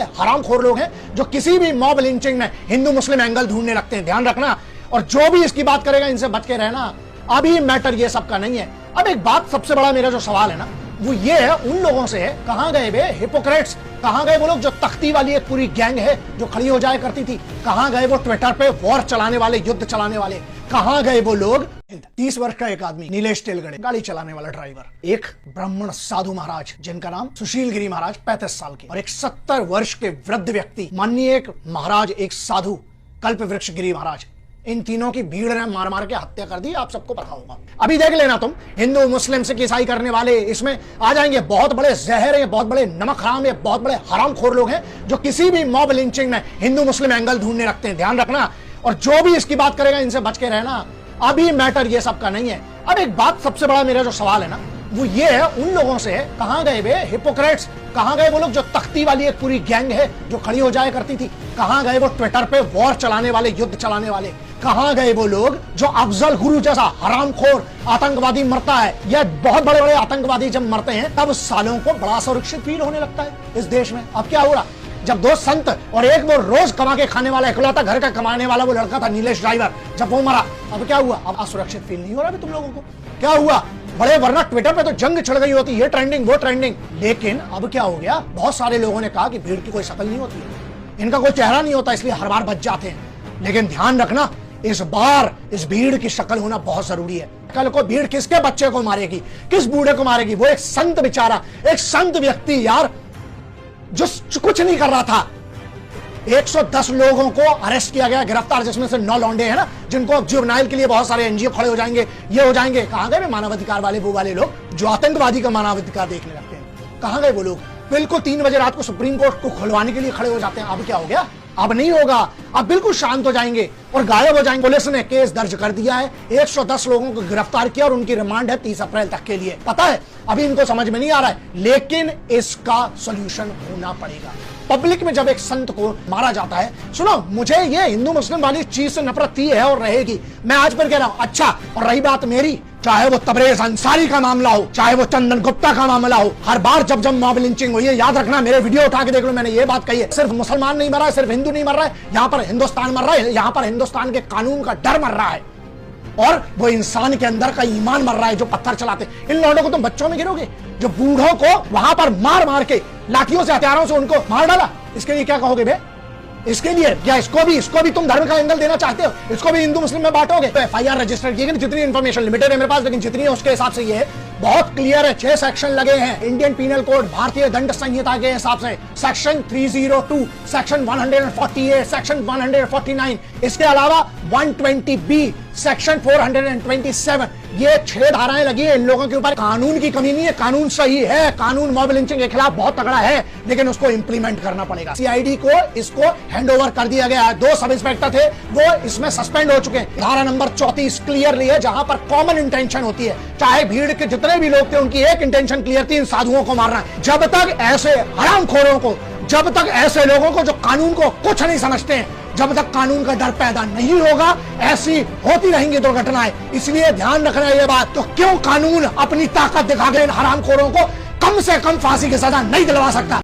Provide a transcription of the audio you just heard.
हरामखोर लोग हैं जो किसी भी मॉब लिंचिंग में हिंदू मुस्लिम एंगल ढूंढने लगते हैं, ध्यान रखना। और जो भी इसकी बात करेगा इनसे बच के रहना। अभी मैटर ये सब का नहीं है। अब एक बात सबसे बड़ा मेरा जो सवाल है ना वो ये है उन लोगों से, कहां गए वे हिपोक्रेट्स, कहां गए वो लोग जो तख्ती वाली एक पूरी गैंग है जो खड़ी हो जाया करती थी, कहां गए वो ट्विटर पे वॉर चलाने वाले, युद्ध चलाने वाले, कहां गए वो लोग। 30 वर्ष का एक आदमी नीलेश तेलगड़े, गाड़ी चलाने वाला ड्राइवर, एक ब्राह्मण साधु महाराज जिनका नाम सुशील गिरी महाराज 35 साल के, और एक 70 वर्ष के वृद्ध व्यक्ति माननीय एक महाराज, एक साधु कल्प वृक्ष गिरी महाराज, इन तीनों की भीड़ ने मार मार के हत्या कर दी। आप सबको पता होगा। अभी देख लेना तुम, हिंदू मुस्लिम सिख ईसाई करने वाले इसमें आ जाएंगे। बहुत बड़े जहर है, बहुत बड़े नमक हराम है, बहुत बड़े हरामखोर लोग हैं जो किसी भी मॉब लिंचिंग में हिंदू मुस्लिम एंगल ढूंढने लगते हैं, ध्यान रखना। और जो भी इसकी बात करेगा इनसे बच के रहना। अभी मैटर ये सब का नहीं है। अब एक बात सबसे बड़ा मेरा जो सवाल है ना वो ये है उन लोगों से, कहां गए वे हिपोक्रेट्स, कहां गए वो लोग जो तख्ती वाली एक पूरी गैंग है जो खड़ी हो जाया करती थी, कहां गए वो ट्विटर पे वॉर चलाने वाले, युद्ध चलाने वाले, कहां गए वो लोग जो अफजल गुरु जैसा हरामखोर आतंकवादी मरता है, या बहुत बड़े बड़े आतंकवादी जब मरते हैं तब सालों को बड़ा सुरक्षित फील होने लगता है इस देश में। अब क्या हो रहा, जब दो संत और एक वो रोज कमा के खाने वाला, इकलौता घर का कमाने वाला वो लड़का था नीलेश ड्राइवर, जब वो मरा, अब क्या हुआ, अब असुरक्षित फील नहीं हो रहा तुम लोगों को। क्या हुआ, बड़े वरना ट्विटर पे तो जंग छिड़ गई होती, ये ट्रेंडिंग वो ट्रेंडिंग। लेकिन अब क्या हो गया, बहुत सारे लोगों ने कहा कि भीड़ की कोई शक्ल नहीं होती है, इनका कोई चेहरा नहीं होता, इसलिए हर बार बच जाते हैं। लेकिन ध्यान रखना, इस बार इस भीड़ की शक्ल होना बहुत जरूरी है। कल को भीड़ किसके बच्चे को मारेगी, किस बूढ़े को मारेगी, वो एक संत बेचारा, एक संत व्यक्ति यार जो कुछ नहीं कर रहा था। 110 लोगों को अरेस्ट किया गया, गिरफ्तार, जिसमें से 9 लौंडे हैं ना, जिनको अब जुर्नाइल के लिए बहुत सारे एनजीओ खड़े हो जाएंगे, ये हो जाएंगे। कहां गए मानवाधिकार वाले, वो वाले लोग जो आतंकवादी का मानवाधिकार देखने लगते हैं, कहां गए वो लोग। बिल्कुल 3 बजे रात को सुप्रीम कोर्ट को खुलवाने के लिए खड़े हो जाते हैं। अब क्या हो गया, अब नहीं होगा, अब बिल्कुल शांत हो जाएंगे और गायब हो जाएंगे। पुलिस ने केस दर्ज कर दिया है, 110 लोगों को गिरफ्तार किया और उनकी रिमांड है 30 अप्रैल तक के लिए। पता है अभी इनको समझ में नहीं आ रहा है, लेकिन इसका सोल्यूशन होना पड़ेगा। पब्लिक में जब एक संत को मारा जाता है, सुनो, मुझे ये हिंदू मुस्लिम वाली चीज से नफरत थी है और रहेगी, मैं आज पर कह रहा हूं। अच्छा, और रही बात मेरी, चाहे वो तबरेज अंसारी का मामला हो, चाहे वो चंदन गुप्ता का मामला हो, हर बार जब जब मॉब लिंचिंग हुई है, याद रखना, मेरे वीडियो उठा के देख लो, मैंने ये बात कही है, सिर्फ मुसलमान नहीं मर रहा है, सिर्फ हिंदू नहीं मर रहा है, यहाँ पर हिंदुस्तान मर रहा है, यहाँ पर हिंदुस्तान के कानून का डर मर रहा है, और वो इंसान के अंदर का ईमान मर रहा है जो पत्थर चलाते। इन लौंडों को तुम बच्चों में गिरोगे जो बूढ़ों को वहां पर मार मार के लाठियों से, हथियारों से उनको मार डाला। इसके लिए क्या कहोगे बे, इसके लिए क्या इसको भी तुम धर्म का एंगल देना चाहते हो, इसको भी हिंदू मुस्लिम में बांटोगे। तो FIR रजिस्टर किए, जितनी इन्फॉर्मेशन लिमिटेड है मेरे पास, लेकिन जितनी है उसके हिसाब से ये बहुत क्लियर है। 6 सेक्शन लगे हैं इंडियन पीनल कोड, भारतीय दंड संहिता के हिसाब से, सेक्शन 302, सेक्शन 148, सेक्शन 149, इसके अलावा 120B, सेक्शन 427, ये 6 धाराएं लगी है इन लोगों के ऊपर। कानून की कमी नहीं है, कानून सही है, कानून मॉब लिंचिंग के खिलाफ बहुत तगड़ा है, लेकिन उसको इंप्लीमेंट करना पड़ेगा। CID को इसको हैंडओवर कर दिया गया है। 2 सब इंस्पेक्टर थे, वो इसमें सस्पेंड हो चुके हैं। धारा नंबर 34 क्लियरली है, जहां पर कॉमन इंटेंशन होती है, चाहे भीड़ के जितने भी लोग थे उनकी एक इंटेंशन क्लियर थी, इन साधुओं को मारना। जब तक ऐसे हरामखोरों को, जब तक ऐसे लोगों को जो कानून को कुछ नहीं समझते हैं, जब तक कानून का डर पैदा नहीं होगा, ऐसी होती रहेंगी दुर्घटनाएं। इसलिए ध्यान रखना ये बात। तो क्यों कानून अपनी ताकत दिखा के इन हरामखोरों को कम से कम फांसी की सजा नहीं दिलवा सकता।